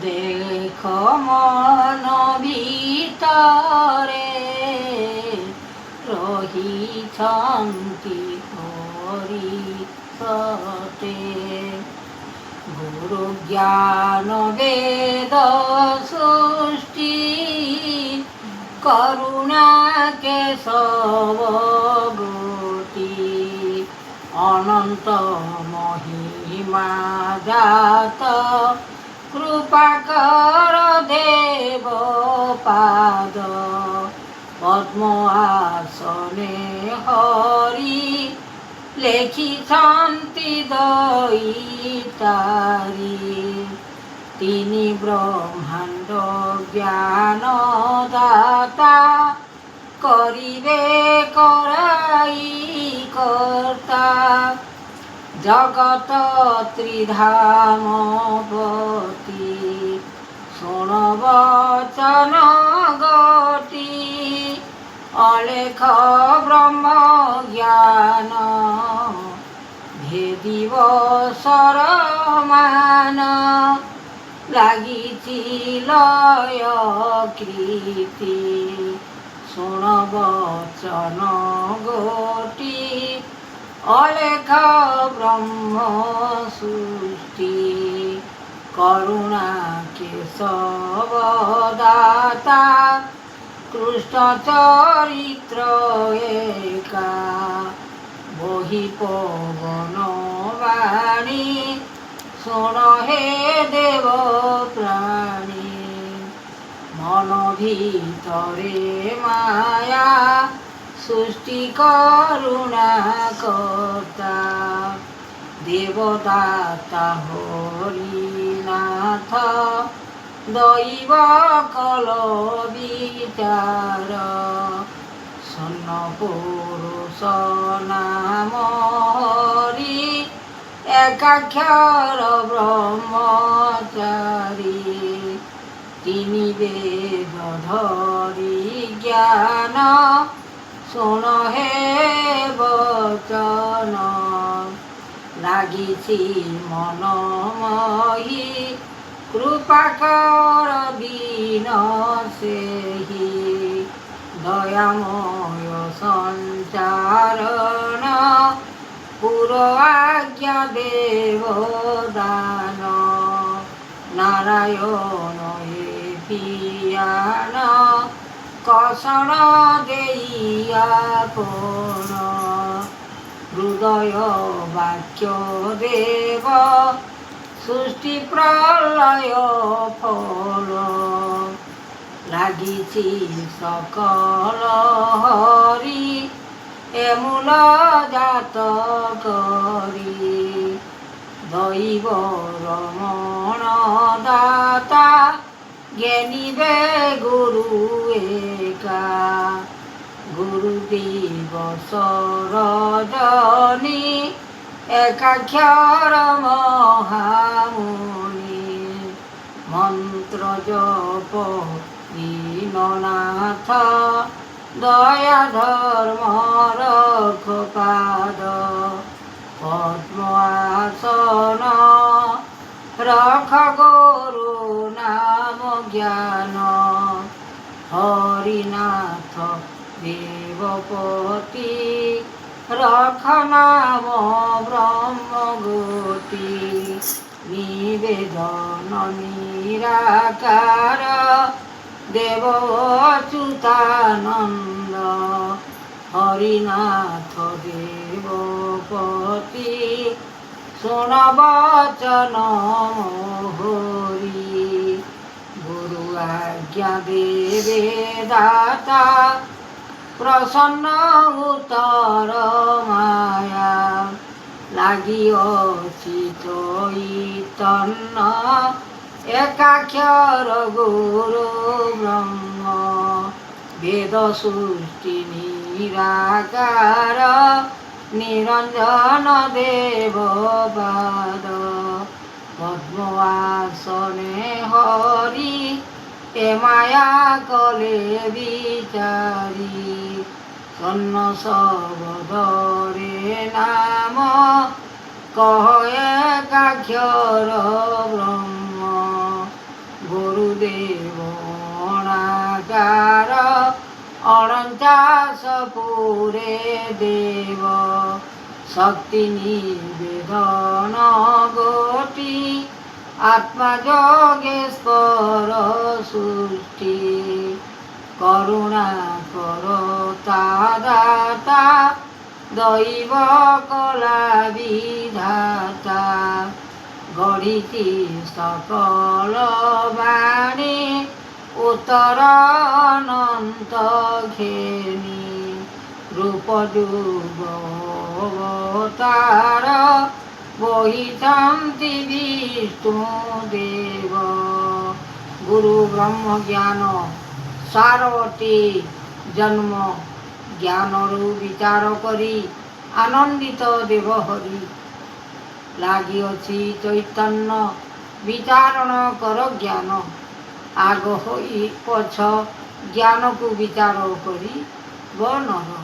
দেখো মন ভিতরে রহিছন্তি হরি সতে। গুরু জ্ঞান বেদ সৃষ্টি করুণা কেশব গতি। অনন্ত মহিমা জাত কৃপা কর দেব পাদ। পদ্ম আসনে হরি লেখিছন্তি দয়িতারি। তিনি ব্রহ্মাণ্ড জ্ঞান দাতা করিবে করাই কর্তা। জগত ত্রিধামপতি শোণ বচন গতি। অলেখ ব্রহ্ম জ্ঞান ভেদিব সরমান। লাগিছি লয় কৃতি শোণ বচন গতি। অলেখ ব্রহ্ম সৃষ্টি করুণা কেশব দাতা। কৃষ্ণ চরিত্র একা বহি পবন বাণী। শোণ হে দেব প্রাণী মন ভিতরে মায়া সৃষ্টি করুণা কর্তা। দেবদাতা হরিনাথ দৈব কল বিচার। সন্ন পুরুষ নাম হরি একাক্ষর ব্রহ্মচারী। তিনি বেদ ধরি জ্ঞান শোণ হে বচন। লাগিছি মনময়ী কৃপা কর দীন সেহি। দয়াময় সঞ্চারণ পুর আজ্ঞা দেব দান। নারায়ণ হে পিয়ান কষণ দেইয়া কোণ। হৃদয় বাক্য দেব সৃষ্টি প্রলয় ফল। লাগিছি সকল হরি এমূল জাত করি। দৈব রমণ দাতা জ্ঞানীবে গুরু একা। গুরুদেব সরজনী একাক্ষর মহামুনি। মন্ত্র জপ দীননাথ দয়া ধর্ম রক্ষপাদ। পদ্ম আসন রখ গুরু নাম জ্ঞান। হরিনাথ দেবপতি রখ নাম ব্রহ্মগতি। নিবেদন নিরাকার দেব অচ্যুতানন্দ। হরিনাথ দেবপতি শোণ বচন হরি। গুরু আজ্ঞা দেবে দাতা প্রসন্ন উত্তর মায়া। লাগিঅছি চৈতন্য একাক্ষর গুরু ব্রহ্ম। বেদ সৃষ্টি নিরাকার নিরঞ্জন দেব পাদ। পদ্ম আসনে হরি এ মায়া কলে বিচারি। সন্ন শবদরে নাম কহ একাক্ষর ব্রহ্ম। ଦେବଣାକାର ଅଣଚାଶ ପୁରେ ଦେବ ଶକ୍ତି ନିବେଦନ ଗୋଟି ଆତ୍ମା ଯୋଗେଶ୍ୱର ସୃଷ୍ଟି କରୁଣା କରତା ଦାତା ଦୈବ କଲା ବିଧାତା ଗଢ଼ିଛି ସକଳ ବାଣୀ ଉତ୍ତର ଅନନ୍ତ ଘେନି ରୂପ ଯୁଗ ଅବତାର ବହିଛନ୍ତି ବିଷ୍ଣୁ ଦେବ ଗୁରୁ ବ୍ରହ୍ମ ଜ୍ଞାନ ସାରବତୀ ଜନ୍ମ ଜ୍ଞାନରୁ ବିଚାର କରି ଆନନ୍ଦିତ ଦେବ ହରି ଲାଗିଅଛି ଚୈତନ୍ୟ ବିଚାରଣ କର ଜ୍ଞାନ ଆଗ ହୋଇ ପଛ ଜ୍ଞାନକୁ ବିଚାର କରି ବନର